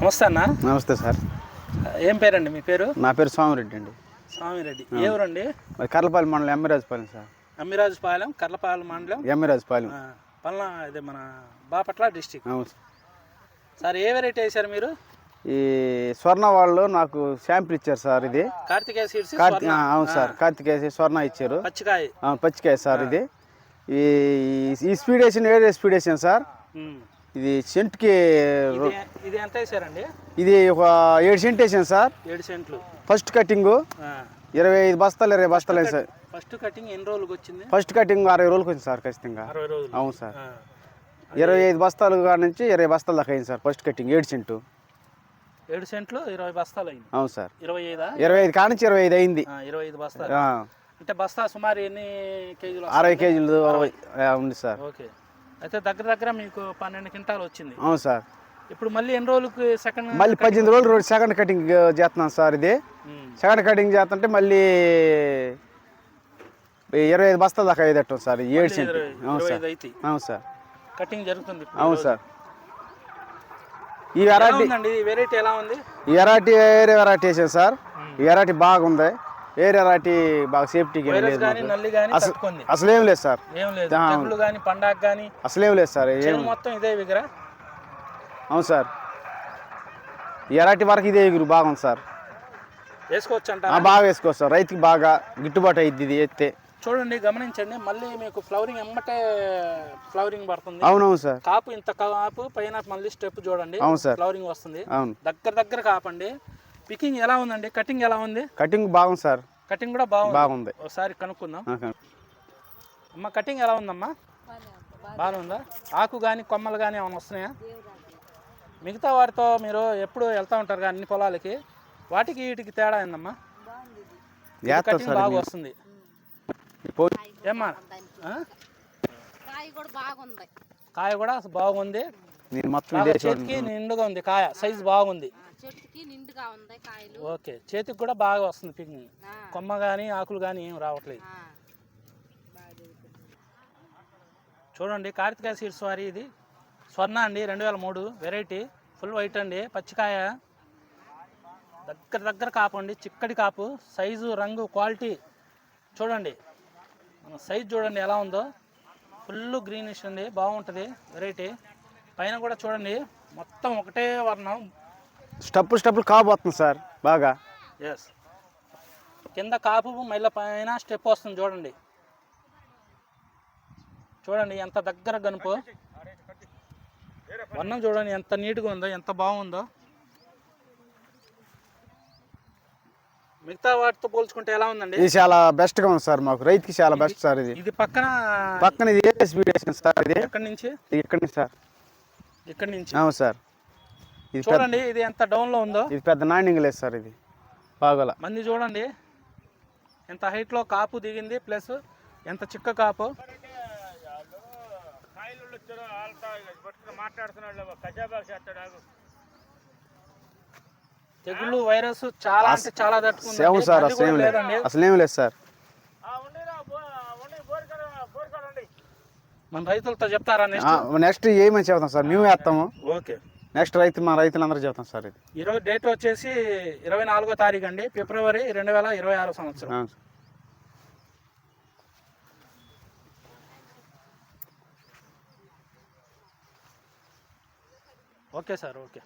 నమస్తే అన్న. నమస్తే సార్. ఏం పేరండి మీ పేరు? నా పేరు స్వామిరెడ్డి అండి. స్వామిరెడ్డి. ఏ ఊరండి? కర్లపాలెం మండలం ఎమ్మిరాజుపాలెం సార్. అమ్మిరాజుపాలెం, కర్లపాలెం మండలం ఎమ్మిరాజుపాలెం, పల్నా, ఇది మన బాపట్ల డిస్టిక్. అవును సార్. ఏ వెరైటీ వేశారు మీరు? ఈ స్వర్ణ వాళ్ళు నాకు శాంపిల్ ఇచ్చారు సార్. ఇది కార్తికేయ సీడ్స్. అవును సార్, కార్తికేయ స్వర్ణ ఇచ్చారు. పచ్చికాయ సార్. ఇది ఈ స్పీడ్ వేసిన ఏడే స్పీడ్ వేసాను సార్. ఇది సెంట్కి ఇది ఎంత వేసారండి? ఇది ఒక 7 సెంట్ వేసాను సార్. 7 సెంట్లు. ఫస్ట్ కటింగ్ 25 బస్తాలు 20 బస్తాలు అయింది సార్. ఫస్ట్ కటింగ్ ఎన్ని రోజులకు వచ్చింది? ఫస్ట్ కటింగ్ 60 రోజులకు వచ్చింది సార్ ఖచ్చితంగా. 60 రోజులు. అవును సార్. 25 బస్తాలు కాడ నుంచి 20 బస్తాల దాకా అయింది సార్ ఫస్ట్ కటింగ్. 7 సెంట్లు 7 సెంట్లు 20 బస్తాలు అయింది. అవును సార్. 25 కాడ నుంచి 25 అయింది. 25 బస్తాలు అంటే బస్తా సుమారు ఎన్ని కేజీలు? 60 కేజీలు ఉంది సార్. ఓకే. అయితే దగ్గర మీకు 12 క్వింటాలు వచ్చింది. అవును సార్. ఇప్పుడు మళ్ళీ ఎన్ని రోజులకు సెకండ్? మళ్ళీ 18 రోజులు సెకండ్ కటింగ్ చేస్తున్నాం సార్. ఇది సెకండ్ కటింగ్ చేస్తుంటే మళ్ళీ 25 బస్తాల దాకా అయ్యేటట్టు సార్. 7 సెంట్లు. అవును సార్. అవును సార్. కటింగ్ జరుగుతుంది. అవును సార్. ఈ వెరైటీ ఎలా ఉంది? ఈ వెరైటీ వేరే వెరైటీ వేసాను సార్. ఈ వెరైటీ బాగుంది. వేరే వెరైటీ బాగా సేఫ్టీకి అసలేం లేదు సార్. అసలేం లేదు సార్. మొత్తం ఇదే విగ్రహ. అవును సార్. ఈ వెరైటీ వరకు ఇదే ఎగురు బాగుంది సార్. వేసుకోవచ్చు అంట. బాగా వేసుకోవచ్చు సార్. రైతుకి బాగా గిట్టుబాటు అయ్యింది ఇది ఎత్తే. చూడండి, గమనించండి. మళ్ళీ మీకు ఫ్లవరింగ్ ఎమ్మటే ఫ్లవరింగ్ పడుతుంది. అవునవును సార్. కాపు ఇంత కాపు పైన మళ్ళీ స్టెప్ చూడండి. అవును సార్. ఫ్లవరింగ్ వస్తుంది. అవును. దగ్గర కాపండి. పికింగ్ ఎలా ఉందండి? కటింగ్ ఎలా ఉంది? కటింగ్ బాగుంది సార్. కటింగ్ కూడా బాగుంది. ఒకసారి కనుక్కుందాం. అమ్మ, కటింగ్ ఎలా ఉందమ్మా? బాగానే ఉందా? ఆకు కానీ కొమ్మలు కానీ ఏమైనా వస్తున్నాయా? మిగతా వాటితో మీరు ఎప్పుడు వెళ్తూ ఉంటారు కానీ అన్ని పొలాలకి, వాటికి వీటికి తేడా ఏందమ్మా? కటింగ్ బాగా వస్తుంది. ఏమ్మా, కాయ కూడా బాగుంది. చేతికి నిండుగా ఉంది. కాయ సైజు బాగుంది. ఓకే. చేతికి కూడా బాగా వస్తుంది పికింగ్. కొమ్మ కానీ ఆకులు కానీ ఏం రావట్లేదు. చూడండి, కార్తికేయ సీడ్స్ వారి ఇది స్వర్ణ అండి, 2003 వెరైటీ. ఫుల్ వైట్ అండి, పచ్చికాయ. దగ్గర కాపు అండి, చిక్కడి కాపు. సైజు, రంగు, క్వాలిటీ చూడండి. సైజు చూడండి ఎలా ఉందో. ఫుల్ గ్రీనిష్ అండి, బాగుంటుంది వెరైటీ. పైన కూడా చూడండి, మొత్తం ఒకటే వర్ణం. స్టెప్పులు కాపు వస్తుంది సార్ బాగా. ఎస్. కింద కాపు, మళ్ళీ పైన స్టెప్ వస్తుంది. చూడండి ఎంత దగ్గర గనుపు. వర్ణం చూడండి ఎంత నీట్గా ఉందో, ఎంత బాగుందో. మిగతా వాటితో పోల్చుకుంటే ఎలా ఉందండి? ఇది చాలా బెస్ట్ గా ఉంది సార్. మాకు రైతుకి చాలా బెస్ట్ సార్. ఇది పక్కన ఇది సార్. ఇది ఎక్కడి నుంచి? సార్. ఇక్కడ నుంచి. అవును సార్. చూడండి ఇది ఎంత డౌన్ లో ఉందో. ఇది పెద్ద నాణ్యంగా లేదు సార్. ఇది బాగోలా. మంది చూడండి ఎంత హైట్ లో కాపు దిగింది, ప్లస్ ఎంత చిక్క కాపు. తెగుళ్ళు, వైరస్ చాలా అంటే చాలా తట్టుకుంది. అవును సార్. అసలేం లేదు సార్. మన రైతులతో చెప్తారా? నెక్స్ట్ ఏమని చెప్తాం సార్, మేము వేస్తాము. ఓకే. నెక్స్ట్ మా రైతులందరూ చెప్తాం సార్. ఇది ఈరోజు డేట్ వచ్చేసి 24వ తారీఖు అండి, ఫిబ్రవరి 2026 సంవత్సరం. Okay sir. ఓకే.